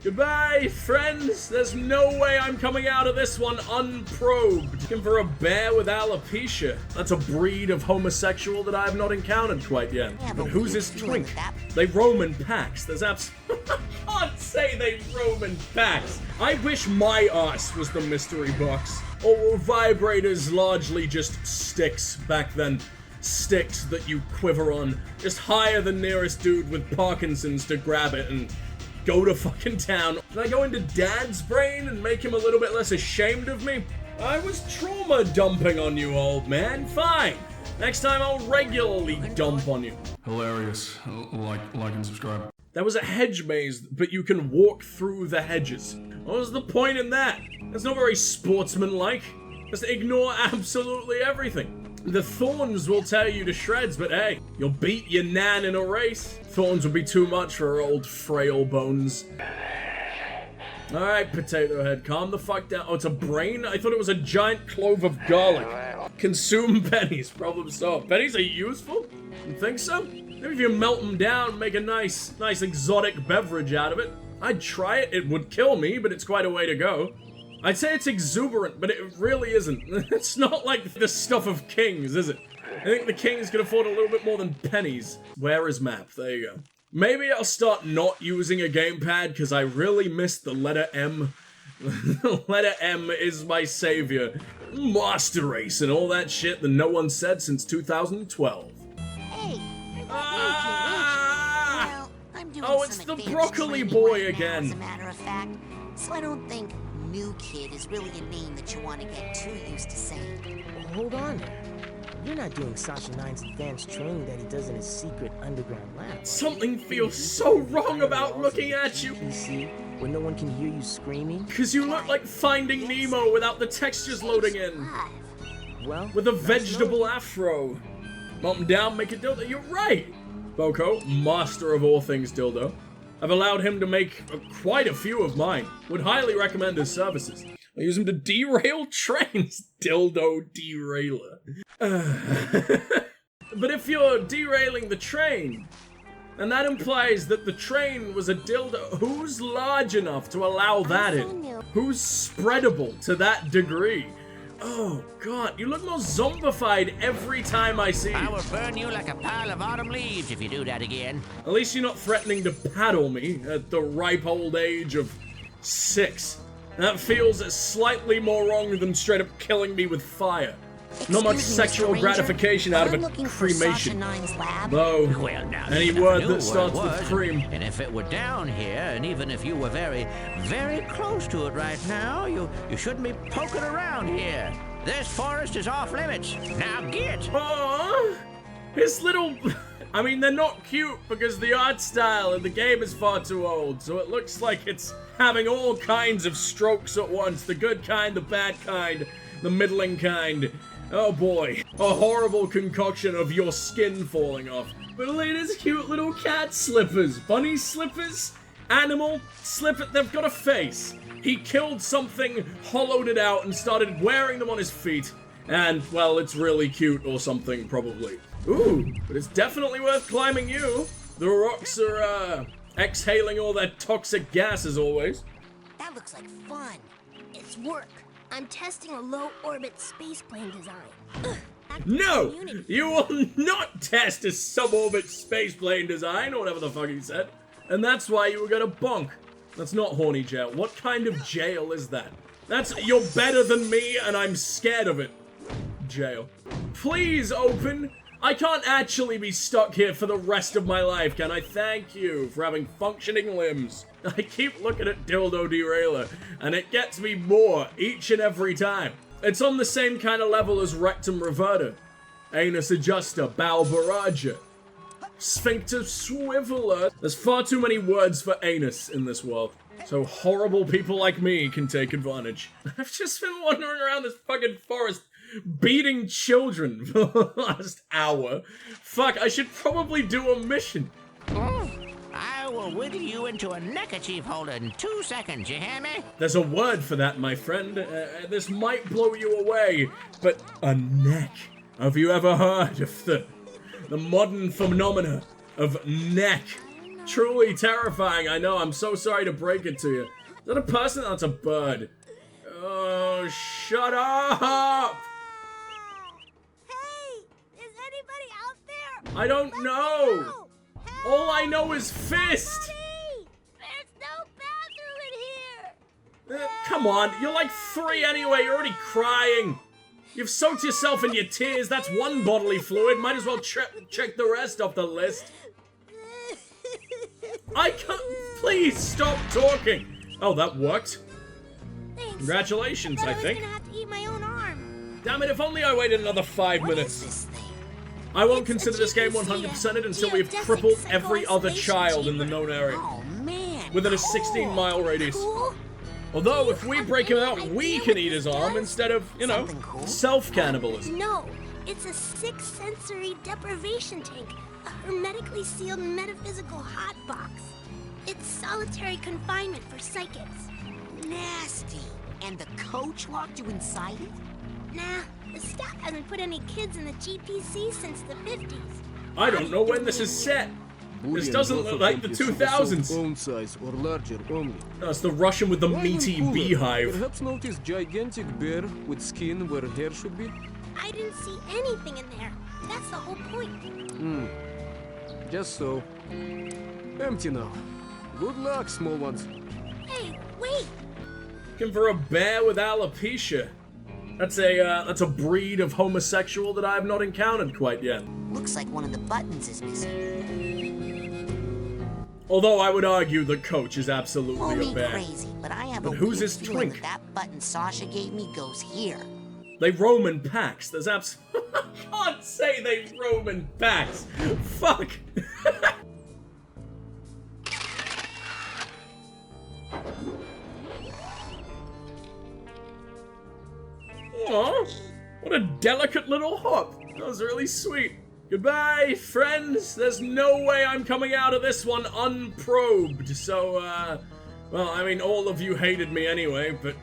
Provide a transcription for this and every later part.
Goodbye, friends. There's no way I'm coming out of this one unprobed. Looking for a bear with alopecia. That's a breed of homosexual that I have not encountered quite yet. Yeah, but who's this twink? They roam in packs. There's I can't say they roam in packs. I wish my ass was the mystery box. Or were vibrators largely just sticks back then? Sticks that you quiver on. Just hire the nearest dude with Parkinson's to grab it and go to fucking town. Can I go into Dad's brain and make him a little bit less ashamed of me? I was trauma dumping on you, old man. Fine. Next time I'll regularly dump on you. Hilarious. Like and subscribe. That was a hedge maze, but you can walk through the hedges. What was the point in that? That's not very sportsmanlike. Just ignore absolutely everything. The thorns will tear you to shreds, but hey, you'll beat your nan in a race. Thorns would be too much for her old frail bones. Alright, Potato Head, calm the fuck down. Oh, it's a brain? I thought it was a giant clove of garlic. Consume pennies, problem solved. Pennies are useful? You think so? Maybe if you melt them down, make a nice exotic beverage out of it. I'd try it. It would kill me, but it's quite a way to go. I'd say it's exuberant, but it really isn't. It's not like the stuff of kings, is it? I think the kings can afford a little bit more than pennies. Where is map? There you go. Maybe I'll start not using a gamepad, because I really miss the letter M. The letter M is my savior. Master Race and all that shit that no one said since 2012. Hey! Ah! Well, I'm doing Oh, it's some the advanced broccoli training boy right now, again. as a matter of fact, so I don't think New Kid is really a name that you want to get too used to saying. Well, hold on there. You're not doing Sasha 9's advanced training that he does in his secret underground lab. Something feels so wrong about looking at you. PC, where no one can hear you screaming. Because you look like Finding Nemo without the textures loading in. Well, With a vegetable afro. Bump down, make a dildo. You're right. Boko, master of all things dildo. I've allowed him to make quite a few of mine. Would highly recommend his services. I use him to derail trains. Dildo derailer. But if you're derailing the train, and that implies that the train was a dildo, who's large enough to allow that in? Who's spreadable to that degree? Oh god, you look more zombified every time I see you. I will burn you like a pile of autumn leaves if you do that again. At least you're not threatening to paddle me at the ripe old age of 6. That feels slightly more wrong than straight up killing me with fire. Not much sexual gratification out of a cremation. Though, Well, now, any you never word knew that what starts it with was, cream. And if it were down here, and even if you were very, very close to it right now, you shouldn't be poking around here. This forest is off limits. Now get! Aww, his little... I mean, they're not cute because the art style in the game is far too old, so it looks like it's having all kinds of strokes at once. The good kind, the bad kind, the middling kind. Oh boy, a horrible concoction of your skin falling off. But look at his cute little cat slippers. Bunny slippers? Animal slipper? They've got a face. He killed something, hollowed it out, and started wearing them on his feet. And, well, it's really cute or something, probably. Ooh, but it's definitely worth climbing you. The rocks are, exhaling all that toxic gas as always. That looks like fun. It's work. I'm testing a low-orbit spaceplane design. No! You will not test a suborbit spaceplane design, or whatever the fuck he said. And that's why you were gonna bonk. That's not horny jail. What kind of jail is that? That's, you're better than me and I'm scared of it. Jail. Please open. I can't actually be stuck here for the rest of my life, can I? Thank you for having functioning limbs. I keep looking at Dildo Derailer, and it gets me more each and every time. It's on the same kind of level as Rectum Reverter, Anus Adjuster, Bowel Barrager, Sphincter Swiveler. There's far too many words for anus in this world, so horrible people like me can take advantage. I've just been wandering around this fucking forest beating children for the last hour. Fuck, I should probably do a mission. I will wiggle you into a neckerchief holder in 2 seconds, you hear me? There's a word for that, my friend. This might blow you away, but a neck. Have you ever heard of the modern phenomena of neck truly terrifying. I know, I'm so sorry to break it to you. Is that a person? That's a bird. Oh, shut up! Hey, is anybody out there? I don't know. All I know is fist. Hey, there's no bathroom in here. Come on, you're like 3 anyway. You're already crying. You've soaked yourself in your tears. That's one bodily fluid. Might as well check the rest off the list. I can't. Please stop talking. Oh, that worked. Thanks. Congratulations, I think. I'm gonna have to eat my own arm. Damn it, if only I waited another 5 What is minutes. this thing? I won't It's consider a this game GPC, 100%ed until we've geodesic crippled every other psycho-isolation child in the chamber. known area. Oh man. Within a cool. 16-mile radius. Cool. Although, if we have break him any out, we idea can what eat this his arm does? instead of, you know, Something cool? self-cannibalism. No, it's a 6-sensory deprivation tank, a hermetically sealed metaphysical hotbox. It's solitary confinement for psychics. Nasty. And the coach locked you inside it? Nah, the staff hasn't put any kids in the GPC since the 50s. I don't know when this is set. This doesn't look like the 2000s. Own size or larger only. No, it's the Russian with the meaty Cooler. beehive. Perhaps notice gigantic bear with skin where hair should be? I didn't see anything in there. That's the whole point. Just so. Empty now. Good luck, small ones. Hey, wait! Looking for a bear with alopecia. That's a breed of homosexual that I have not encountered quite yet. Looks like one of the buttons is missing. Although I would argue the coach is absolutely Call a me bear. crazy, but I have But a who's weird his feeling twink? that button Sasha gave me goes here. They roam in packs. There's I can't say they roam in packs. Fuck. Aw, what a delicate little hop. That was really sweet. Goodbye, friends. There's no way I'm coming out of this one unprobed. So, well, I mean, all of you hated me anyway, but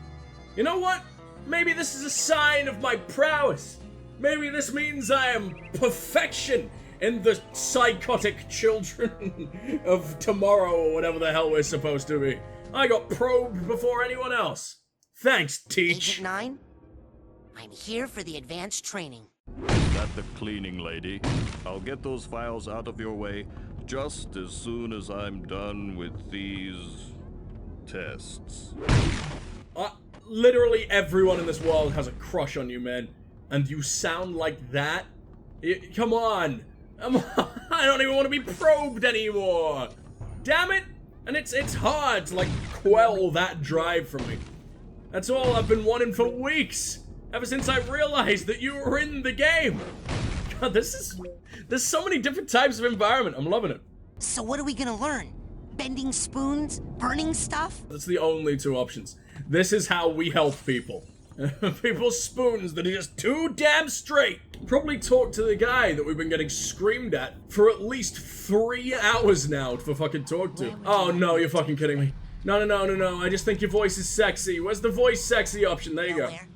you know what? Maybe this is a sign of my prowess. Maybe this means I am perfection in the psychotic children of tomorrow, or whatever the hell we're supposed to be. I got probed before anyone else. Thanks, Teach. Agent 9? I'm here for the advanced training. Got the cleaning, lady. I'll get those files out of your way just as soon as I'm done with these tests. Literally everyone in this world has a crush on you, man. And you sound like that? Come on. I don't even want to be probed anymore. Damn it. And it's hard to, like, quell that drive from me. That's all I've been wanting for weeks. Ever since I realized that you were in the game. God, there's so many different types of environment. I'm loving it. So what are we gonna learn? Bending spoons? Burning stuff? That's the only 2 options. This is how we help people. People's spoons that are just too damn straight. Probably talk to the guy that we've been getting screamed at for at least 3 hours now to fucking talk to. Oh no, you're fucking kidding me. No. I just think your voice is sexy. Where's the voice sexy option? There you go. Nowhere.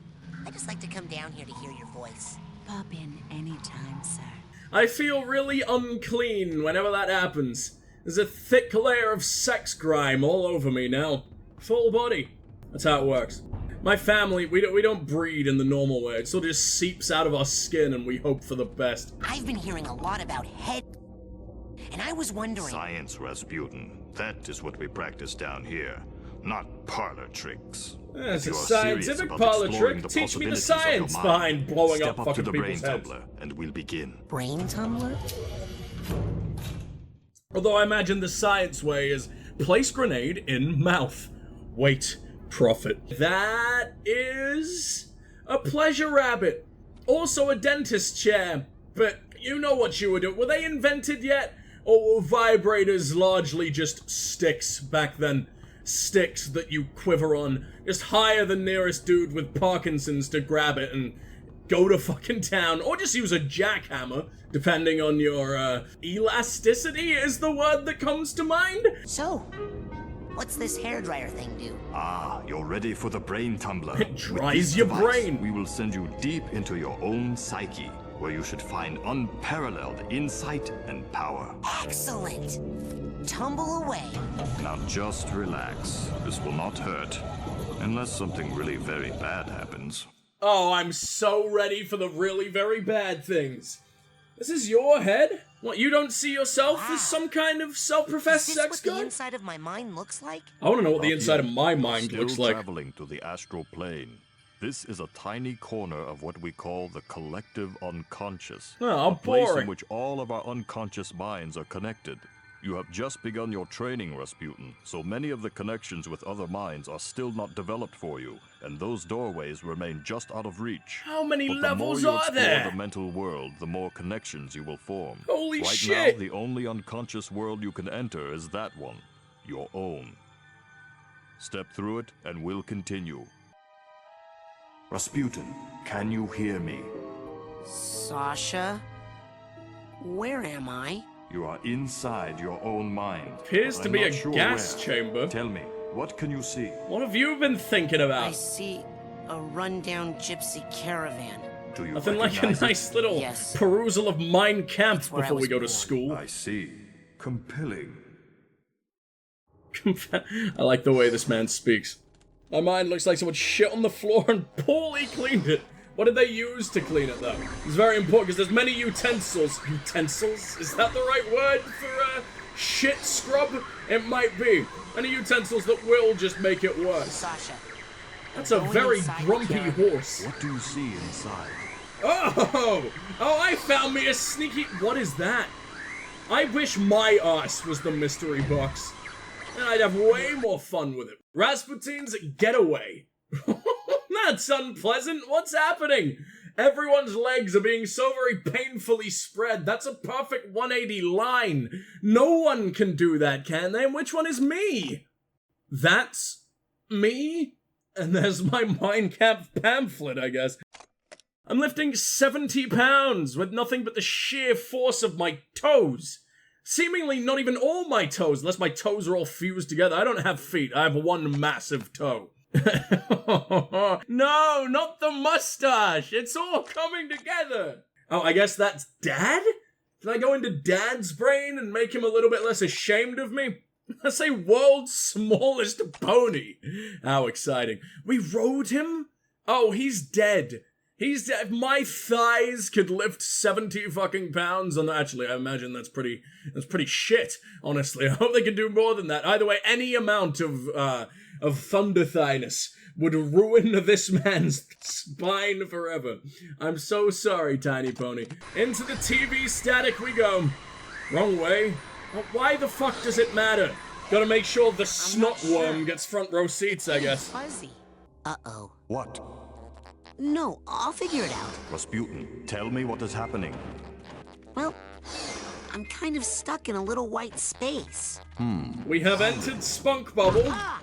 I just like to come down here to hear your voice. Pop in anytime, sir. I feel really unclean whenever that happens. There's a thick layer of sex grime all over me now. Full body. That's how it works. My family, we don't breed in the normal way. It sort of just seeps out of our skin and we hope for the best. I've been hearing a lot about head... And I was wondering... Science, Razputin. That is what we practice down here, not parlor tricks. That's If a you are serious scientific about parlor exploring trick. the Teach me the possibilities of your science mind, behind blowing step up to fucking the brain people's heads. tumbler, and we'll begin. Brain tumbler? Although I imagine the science way is place grenade in mouth. Wait, profit. That is a pleasure rabbit. Also a dentist chair. But you know what you would do. Were they invented yet? Or were vibrators largely just sticks back then? Sticks that you quiver on. Just hire the nearest dude with Parkinson's to grab it and go to fucking town. Or just use a jackhammer, depending on your, elasticity is the word that comes to mind. So, what's this hairdryer thing do? Ah, you're ready for the brain tumbler. It With dries this your device, brain. We will send you deep into your own psyche, where you should find unparalleled insight and power. Excellent! tumble away. Now just relax. This will not hurt. Unless something really very bad happens. Oh, I'm so ready for the really very bad things. This is your head? What, you don't see yourself as some kind of self-professed Is this sex what the god? inside of my mind looks like? I want to know what the Not inside yet. of my mind Still looks like. traveling to the astral plane. This is a tiny corner of what we call the collective unconscious. Oh, a place boring. in which all of our unconscious minds are connected. You have just begun your training, Razputin, so many of the connections with other minds are still not developed for you, and those doorways remain just out of reach. How many But levels the more you are explore there? the mental world, the more connections you will form. Holy right shit! now, the only unconscious world you can enter is that one, your own. Step through it, and we'll continue. Razputin, can you hear me? Sasha? Where am I? You are inside your own mind. Appears but to I'm be not a sure gas where. chamber. Tell me, what can you see? What have you been thinking I about? see a rundown gypsy caravan. Do you Nothing like a recognize it? nice little Yes. perusal of Mein Kampf where I before we was go to born. school. I see. Compelling. I like the way this man speaks. My mind looks like someone shit on the floor and poorly cleaned it. What did they use to clean it, though? It's very important because there's many utensils. Utensils? Is that the right word for shit scrub? It might be. Many utensils that will just make it worse. Sasha. That's a going very inside the grumpy caravan. horse. What do you see inside? Oh! Oh, I found me a sneaky... What is that? I wish my ass was the mystery box. And I'd have way more fun with it. Rasputin's getaway. That's unpleasant. What's happening? Everyone's legs are being so very painfully spread. That's a perfect 180 line. No one can do that, can they? And which one is me? That's me? And there's my Mein Kampf pamphlet, I guess. I'm lifting 70 pounds with nothing but the sheer force of my toes. Seemingly not even all my toes, unless my toes are all fused together. I don't have feet. I have one massive toe. No, not the mustache. It's all coming together. Oh, I guess that's Dad? Can I go into Dad's brain and make him a little bit less ashamed of me? I say world's smallest pony. How exciting. We rode him? Oh, he's dead. He's dead. If my thighs could lift 70 fucking pounds on actually, I imagine that's pretty shit, honestly. I hope they can do more than that. Either way, any amount of thunder thighness would ruin this man's spine forever. I'm so sorry, Tiny Pony. Into the TV static we go. Wrong way. Well, why the fuck does it matter? Gotta make sure the snot worm gets front row seats, I guess. Fuzzy. Uh-oh. What? No, I'll figure it out. Razputin, tell me what is happening. Well, I'm kind of stuck in a little white space. We have entered Spunk Bubble. Ah!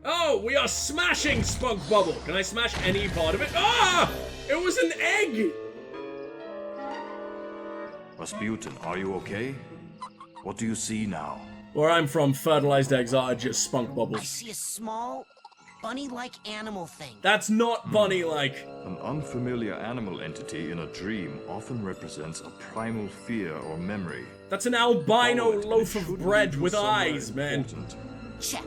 Oh, we are smashing Spunk Bubble. Can I smash any part of it? Ah! It was an egg! Razputin, are you okay? What do you see now? Where I'm from, fertilized eggs are just Spunk I Bubbles. see a small, bunny-like animal thing. That's not bunny-like. An unfamiliar animal entity in a dream often represents a primal fear or memory. That's an albino Follow it, loaf and it of should bread lead you with somewhere eyes, man. important. Check.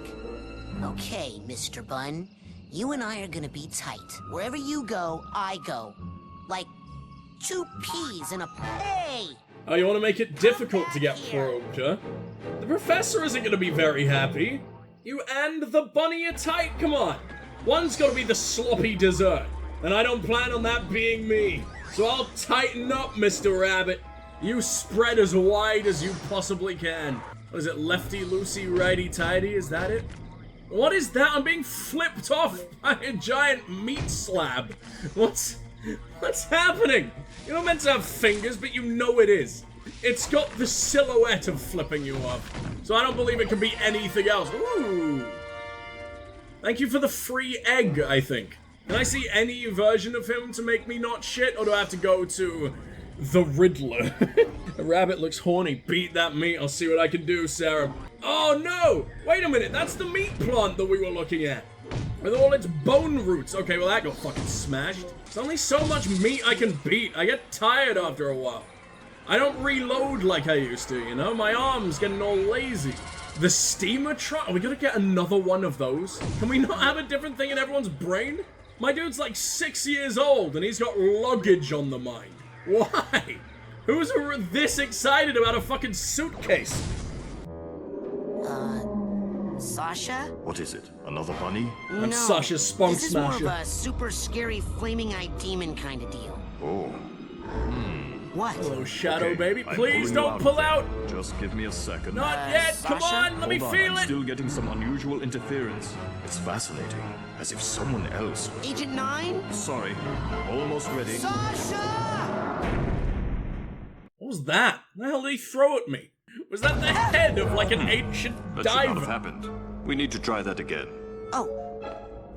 Okay, Mr. Bun. You and I are gonna be tight. Wherever you go, I go. Like two peas in a... Hey! Oh, you want to make it difficult to get probed, huh? The professor isn't going to be very happy. You and the bunny are tight, come on. One's got to be the sloppy dessert, and I don't plan on that being me. So I'll tighten up, Mr. Rabbit. You spread as wide as you possibly can. What is it, lefty-loosey, righty-tighty? Is that it? What is that? I'm being flipped off by a giant meat slab. What's happening? You're not meant to have fingers, but you know it is. It's got the silhouette of flipping you off. So I don't believe it can be anything else. Ooh. Thank you for the free egg, I think. Can I see any version of him to make me not shit, or do I have to go to the Riddler? The rabbit looks horny. Beat that meat. I'll see what I can do, Sarah. Oh, no! Wait a minute. That's the meat plant that we were looking at. With all its bone roots. Okay, well, that got fucking smashed. There's only so much meat I can beat. I get tired after a while. I don't reload like I used to, you know? My arm's getting all lazy. The steamer truck? Are we gonna get another one of those? Can we not have a different thing in everyone's brain? My dude's like 6 years old and he's got luggage on the mind. Why? Who's this excited about a fucking suitcase? Sasha? What is it? Another bunny? I'm Sasha's spunk This is smasher. more of a super scary flaming-eyed demon kind of deal. Oh. What? Hello, Shadow Okay, baby. I'm Please pulling you don't of pull there. out. Just give me a second. Not yet. Come Sasha? on. Let me Hold on, feel I'm it. still getting some unusual interference. It's fascinating. As if someone else... Agent 9? Sorry. Almost ready. Sasha! What was that? What the hell did he throw at me? Was that the head of like an ancient That should not have diver? happened. We need to try that again. Oh,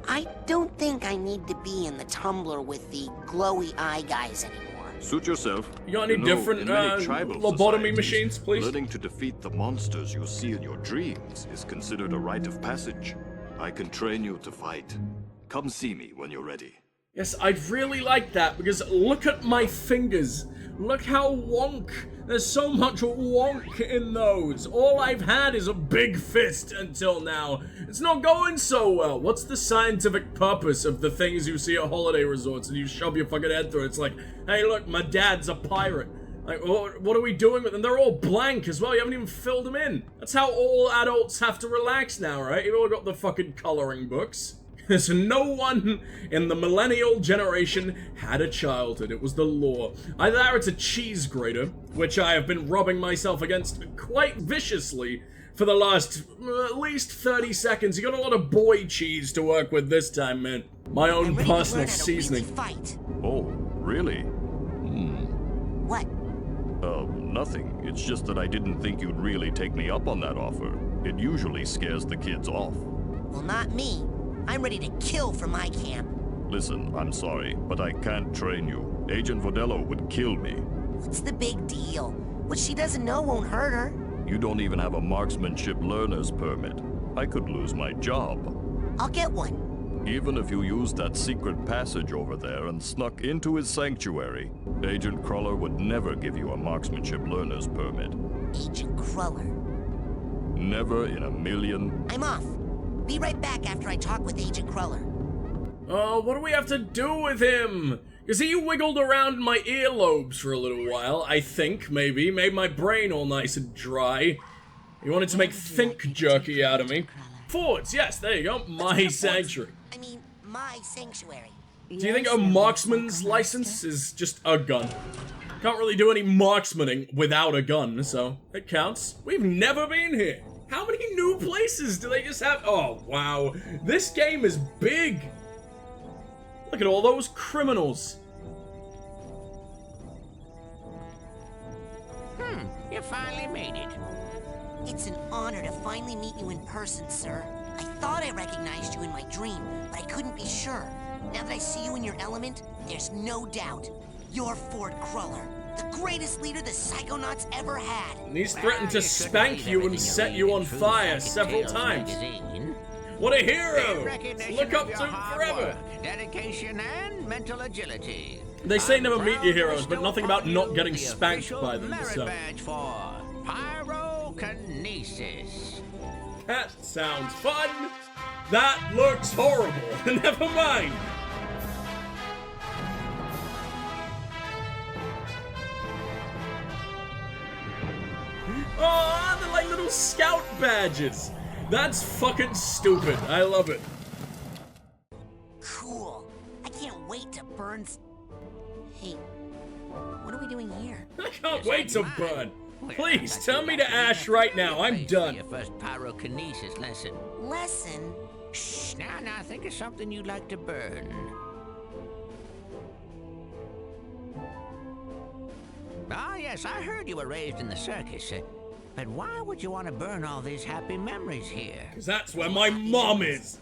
I don't think I need to be in the tumbler with the glowy eye guys anymore. Suit yourself. You got any know, different in many tribal lobotomy societies, machines, please? Learning to defeat the monsters you see in your dreams is considered a rite of passage. I can train you to fight. Come see me when you're ready. Yes, I'd really like that because look at my fingers. Look how wonk. There's so much wonk in those. All I've had is a big fist until now. It's not going so well. What's the scientific purpose of the things you see at holiday resorts and you shove your fucking head through? It's like, hey, look, my dad's a pirate. Like, what are we doing with them? They're all blank as well. You haven't even filled them in. That's how all adults have to relax now, right? You've all got the fucking coloring books. So no one in the millennial generation had a childhood. It was the law. Either that or it's a cheese grater, which I have been rubbing myself against quite viciously for the last at least 30 seconds. You got a lot of boy cheese to work with this time, man. My own I'm ready to personal learn how to seasoning. really fight. Oh, really? What? Nothing. It's just that I didn't think you'd really take me up on that offer. It usually scares the kids off. Well, not me. I'm ready to kill for my camp. Listen, I'm sorry, but I can't train you. Agent Vodello would kill me. What's the big deal? What she doesn't know won't hurt her. You don't even have a marksmanship learner's permit. I could lose my job. I'll get one. Even if you used that secret passage over there and snuck into his sanctuary, Agent Cruller would never give you a marksmanship learner's permit. Agent Cruller. Never in a million. I'm off. Be right back after I talk with Agent Cruller. Oh, what do we have to do with him? Because he wiggled around in my earlobes for a little while, I think, maybe. Made my brain all nice and dry. He wanted to make think jerky out of me. Forwards, yes, there you go. My sanctuary. I mean, my sanctuary. Do you think a marksman's license is just a gun? Can't really do any marksmaning without a gun, so it counts. We've never been here. How many new places do they just have? Oh, wow. This game is big. Look at all those criminals. You finally made it. It's an honor to finally meet you in person, sir. I thought I recognized you in my dream, but I couldn't be sure. Now that I see you in your element, there's no doubt. You're Ford Cruller, the greatest leader the Psychonauts ever had. And he's threatened to spank you and set you on fire several times. What a hero! Look up to him forever. Dedication and mental agility. They say never meet your heroes, but nothing about not getting spanked by them, Merit so. badge for pyrokinesis. That sounds fun. That looks horrible. Never mind. Oh, they're like little scout badges. That's fucking stupid. I love it. Cool. I can't wait to burn. Hey, what are we doing here? I can't wait to burn. Please, tell me to ash right now. I'm done. Your first pyrokinesis lesson. Lesson? Shh, now, think of something you'd like to burn. Ah, yes, I heard you were raised in the circus. But why would you want to burn all these happy memories here? Because that's where my mom is.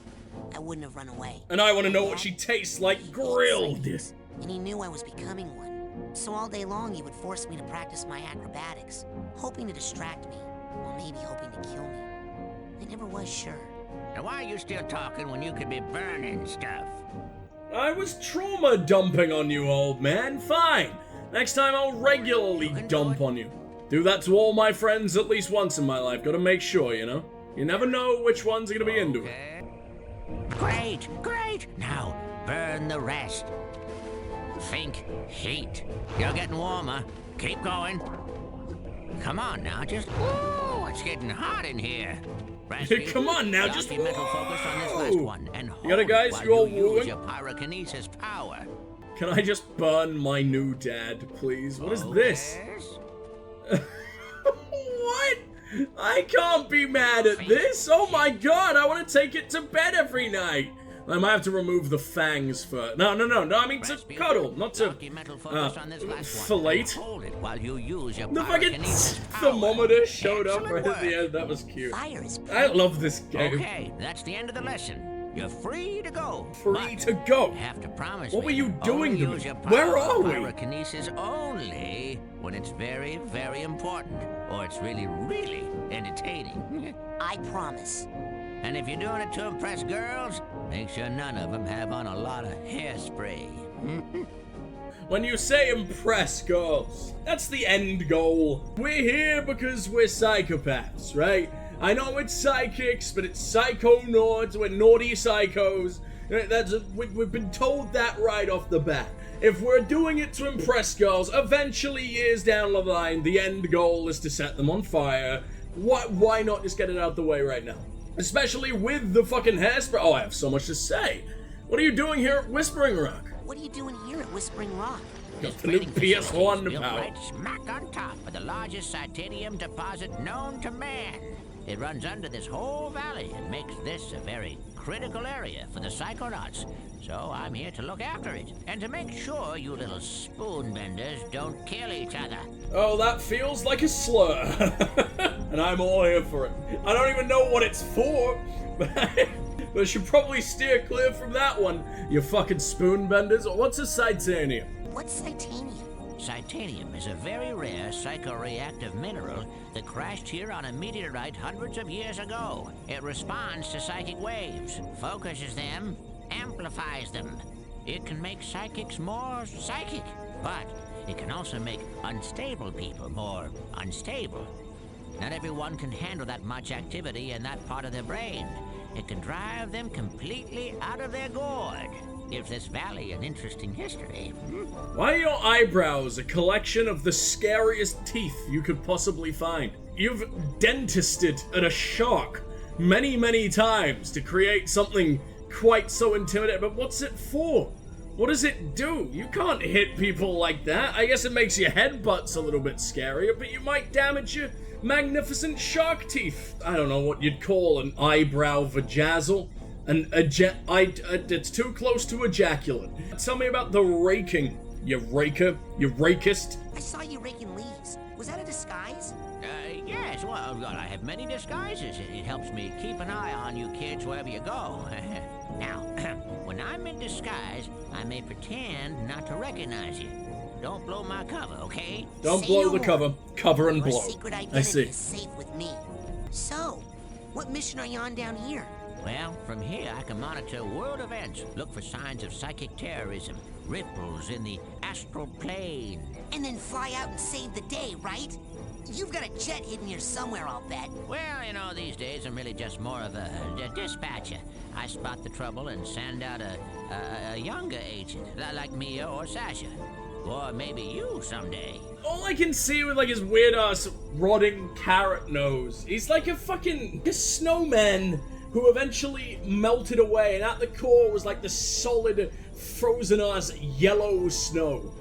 I wouldn't have run away. And I want to know what she tastes like grilled. And he knew I was becoming one. So all day long he would force me to practice my acrobatics, hoping to distract me, or maybe hoping to kill me. I never was sure. Now why are you still talking when you could be burning stuff? I was trauma dumping on you, old man. Fine. Next time I'll regularly dump on you. Do that to all my friends at least once in my life. Gotta make sure, you know? You never know which ones are gonna be into it. Great, great. Now, burn the rest. Think heat. You're getting warmer. Keep going. Come on now, just... Ooh, it's getting hot in here. Razputin, Come on now, just... keep mental focus on this last one. And You got it, guys? while You all use wooing? your pyrokinesis power. Can I just burn my new dad, please? What is this? Yes? What? I can't be mad at this. Oh my god, I want to take it to bed every night. I might have to remove the fangs first. No, I mean to cuddle, not to fillet. Hold it while you use your The fucking pyrokinesis power. thermometer showed up Excellent right at the work. end. That was cute. Fire is I love this game. Okay, that's the end of the lesson. You're free to go. Free but to go. you have to promise What me were you doing only to me? use your Where are we? Pyrokinesis only when it's very, very important, or it's really, really entertaining. I promise. And if you're doing it to impress girls, make sure none of them have on a lot of hairspray. When you say impress girls, that's the end goal. We're here because we're psychopaths, right? I know it's psychics, but it's psychonauts, we're naughty psychos. We've been told that right off the bat. If we're doing it to impress girls, eventually years down the line, the end goal is to set them on fire. Why not just get it out the way right now? Especially with the fucking hairspray. Oh, I have so much to say. What are you doing here at Whispering Rock? What are you doing here at Whispering Rock? Got the new PS1 Built power. right smack on top of the largest titanium deposit known to man. It runs under this whole valley and makes this a very critical area for the Psychonauts. So I'm here to look after it and to make sure you little spoon benders don't kill each other. Oh, that feels like a slur. And I'm all here for it. I don't even know what it's for, but I should probably steer clear from that one, you fucking spoon benders. What's a Titanium? What's Titanium? Titanium is a very rare psychoreactive mineral that crashed here on a meteorite hundreds of years ago. It responds to psychic waves, focuses them, amplifies them. It can make psychics more psychic, but it can also make unstable people more unstable. Not everyone can handle that much activity in that part of their brain. It can drive them completely out of their gourd. Gives this valley an interesting history. Why are your eyebrows a collection of the scariest teeth you could possibly find? You've dentisted at a shark many, many times to create something quite so intimidating, but what's it for? What does it do? You can't hit people like that. I guess it makes your headbutts a little bit scarier, but you might damage your magnificent shark teeth. I don't know what you'd call an eyebrow vajazzle. It's too close to ejaculate. Tell me about the raking, you raker, you rakist. I saw you raking leaves. Was that a disguise? Yes, well, I have many disguises. It helps me keep an eye on you kids wherever you go. Now, when I'm in disguise, I may pretend not to recognize you. Don't blow my cover, okay? Don't Say blow no the more. cover. Cover and Your blow. secret I identity see. is safe with me. So, what mission are you on down here? Well, from here I can monitor world events, look for signs of psychic terrorism, ripples in the astral plane. And then fly out and save the day, right? You've got a jet hidden here somewhere, I'll bet. Well, you know, these days I'm really just more of a dispatcher. I spot the trouble and send out a younger agent, like Mia or Sasha. Or maybe you someday. All I can see with like his weird ass rotting carrot nose, he's like a snowman who eventually melted away, and at the core was like the solid, frozen-ass yellow snow.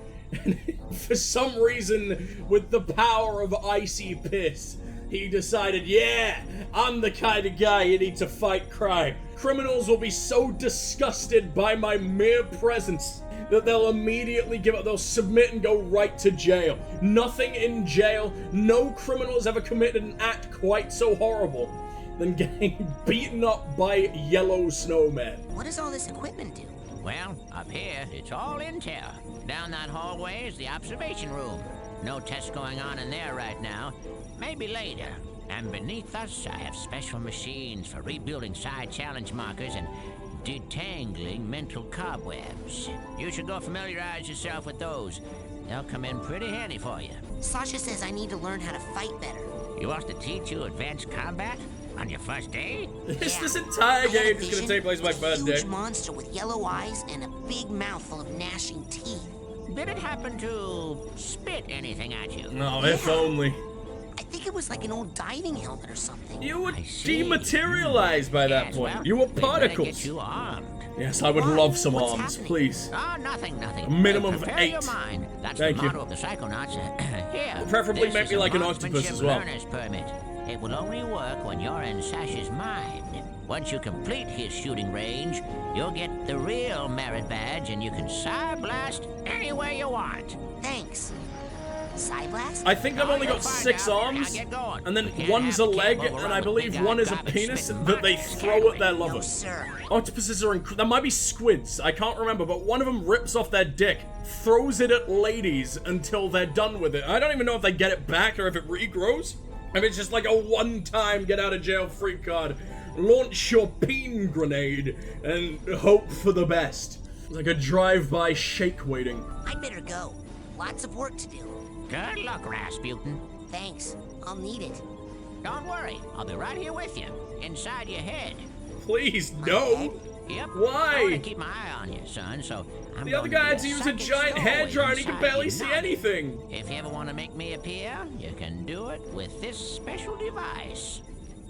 And for some reason, with the power of icy piss, he decided, yeah, I'm the kind of guy you need to fight crime. Criminals will be so disgusted by my mere presence that they'll immediately give up, they'll submit and go right to jail. Nothing in jail, no criminal has ever committed an act quite so horrible than getting beaten up by yellow snowmen. What does all this equipment do? Well, up here, it's all intel. Down that hallway is the observation room. No tests going on in there right now. Maybe later. And beneath us, I have special machines for rebuilding side challenge markers and detangling mental cobwebs. You should go familiarize yourself with those. They'll come in pretty handy for you. Sasha says I need to learn how to fight better. He wants to teach you advanced combat on your first day? Is Yeah. this entire I had a game just gonna vision take place my of a first day? huge monster with yellow eyes and a big mouth full of gnashing teeth. Did it happen to spit anything at you? No, if Yeah. only. I think it was like an old diving helmet or something. You were I see. dematerialized by that Yes, point. well, You were we better particles. Get you armed. Yes, I would Why? love some What's arms, happening? please. Oh, nothing. A minimum of Prepare 8. Your mind. That's Thank the you. motto of the Psychonauts. Here. Preferably this make is me a like an octopus marksmanship as well. learner's permit. It will only work when you're in Sash's mind. Once you complete his shooting range, you'll get the real merit badge and you can side blast anywhere you want. Thanks. Psyblast? I think I've only You'll got find 6 out. arms, Now get going. and then You can't one's a have the leg, camp over and I with believe big one is a garbage penis spitting that they monsters, throw can't at their we? No, lover. sir. Octopuses are that might be squids, I can't remember, but one of them rips off their dick, throws it at ladies until they're done with it. I don't even know if they get it back or if it regrows. If it's just like a one-time get-out-of-jail-free card. Launch your peen grenade and hope for the best. It's like a drive-by shake waiting. I'd better go. Lots of work to do. Good luck, Razputin. Thanks. I'll need it. Don't worry, I'll be right here with you, inside your head. Please, My no. head? Yep. Why? I want to keep my eye on you, son, so I'm The other going guy be had to use a psychic giant stowaway hairdryer and he could inside barely you see now. anything. If you ever want to make me appear, you can do it with this special device.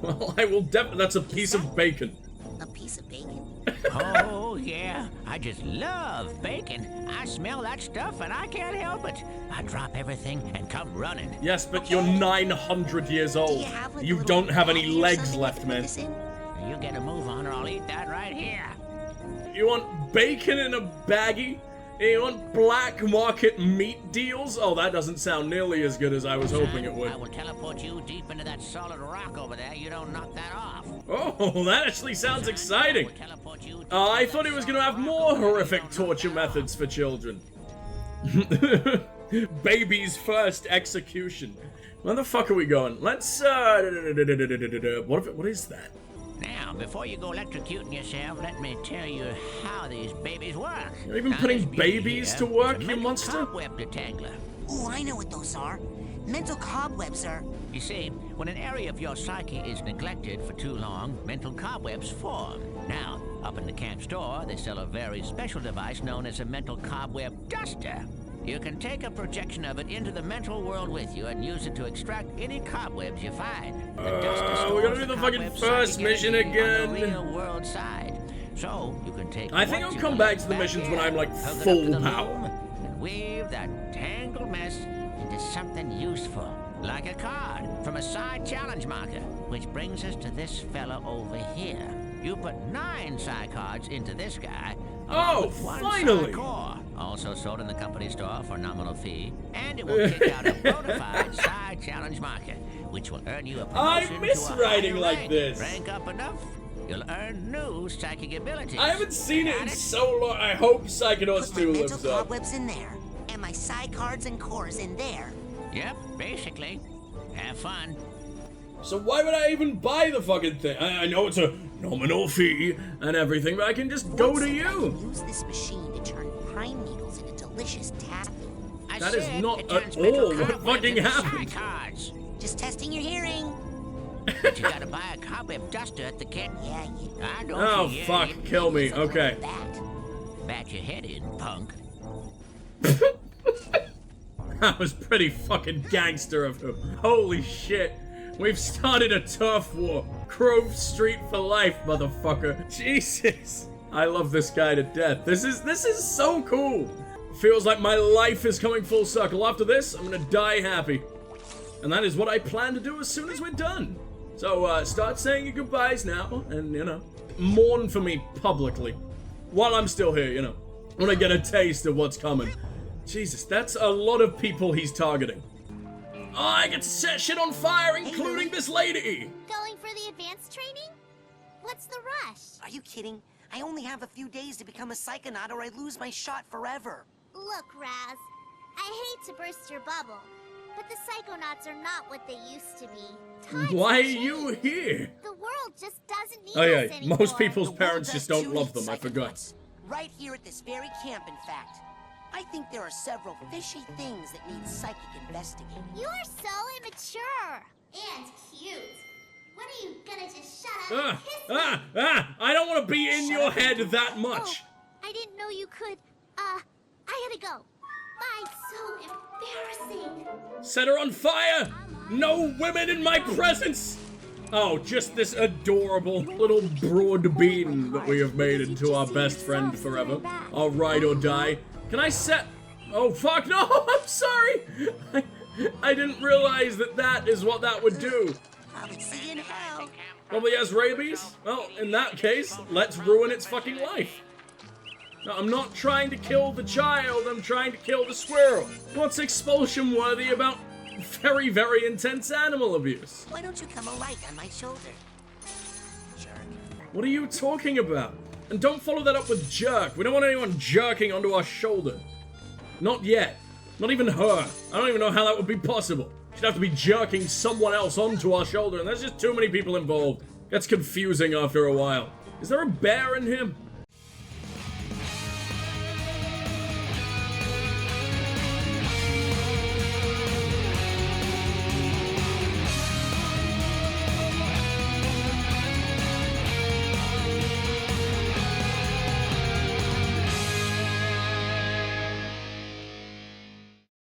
Well, I will definitely. That's a piece of bacon. A piece of bacon? Oh, yeah. I just love bacon. I smell that stuff and I can't help it. I drop everything and come running. Yes, but you're 900 years Do old. you have like a You little don't have any baggie or legs something I left, can put man. this in? You get a move on or I'll eat that right here. You want bacon in a baggie? You want black market meat deals? Oh, that doesn't sound nearly as good as I was hoping it would. I will teleport you deep into that solid rock over there. You don't knock that off. Oh, that actually sounds I exciting. will teleport you deep I into thought that he was going to solid have rock more over there. You horrific don't knock torture that off. methods for children. Baby's first execution. Where the fuck are we going? Let's, what is that? Now, before you go electrocuting yourself, let me tell you how these babies work. You're even Now, putting this beauty babies here to work, is a you mental monster? cobweb detangler. Ooh, I know what those are. Mental cobwebs are... You see, when an area of your psyche is neglected for too long, mental cobwebs form. Now, up in the camp store, they sell a very special device known as a mental cobweb duster. You can take a projection of it into the mental world with you and use it to extract any cobwebs you find. The duster we're gonna stores do the cobweb fucking first psychic mission energy again. On the real world side. So, you can take I think what I'll you come collect back to the missions in, when I'm, like, hook it up full to the power. loom, and weave that tangled mess into something useful. Like a card from a side challenge marker, which brings us to this fella over here. You put 9 psi cards into this guy. Oh, with 1 finally! psi core, also sold in the company store for a nominal fee, and it will kick out a bona fide side challenge marker, which will earn you a promotion I miss to a writing higher like rank. this. Rank up enough, you'll earn new psychic abilities. I haven't seen it in Got so long. I hope Psychonauts Put my 2 mental lives up. cobwebs in there. And my psi cards and cores in there. Yep, basically. Have fun. So why would I even buy the fucking thing? I know it's a nominal fee and everything, but I can just go What's to if I you. can use this machine to turn pine needles into delicious taffy. I That is said not it at turns mental all what cobwebs fucking into happened. psi cards. Just testing your hearing. But you gotta buy a cobweb duster at the kit. Yeah, you I don't Oh you, fuck, kill me. Okay. bat. Bat your head in, punk. That was pretty fucking gangster of him. Holy shit. We've started a turf war. Grove Street for life, motherfucker. Jesus. I love this guy to death. This is so cool. Feels like my life is coming full circle. After this, I'm gonna die happy. And that is what I plan to do as soon as we're done. So, start saying your goodbyes now, and, you know, mourn for me publicly. While I'm still here, you know. When I get a taste of what's coming. Jesus, that's a lot of people he's targeting. Oh, I get to set shit on fire, including this lady! Going for the advanced training? What's the rush? Are you kidding? I only have a few days to become a psychonaut or I lose my shot forever. Look, Raz, I hate to burst your bubble, but the Psychonauts are not what they used to be. Times Why have are you changed. here? The world just doesn't need Oh us yeah, anymore. most people's The world parents does just don't too love need them, I forgot. psychonauts. Right here at this very camp, in fact. I think there are several fishy things that need psychic investigating. You are so immature. And cute. When are you gonna just shut up and kiss me? I don't want to be in your head that much. I didn't know you could. I gotta go. Bye. So embarrassing. Set her on fire! No women in my presence! Oh, just this adorable little broad bean that we have made into our best friend forever. Our ride or die. Can I set... Oh, fuck, no! I'm sorry! I didn't realize that is what that would do. Probably see you in hell. Probably has rabies? Well, in that case, let's ruin its fucking life. No, I'm not trying to kill the child, I'm trying to kill the squirrel. What's expulsion worthy about very, very intense animal abuse? Why don't you come alight on my shoulder? Jerk. What are you talking about? And don't follow that up with jerk. We don't want anyone jerking onto our shoulder. Not yet. Not even her. I don't even know how that would be possible. She'd have to be jerking someone else onto our shoulder, and there's just too many people involved. Gets confusing after a while. Is there a bear in here?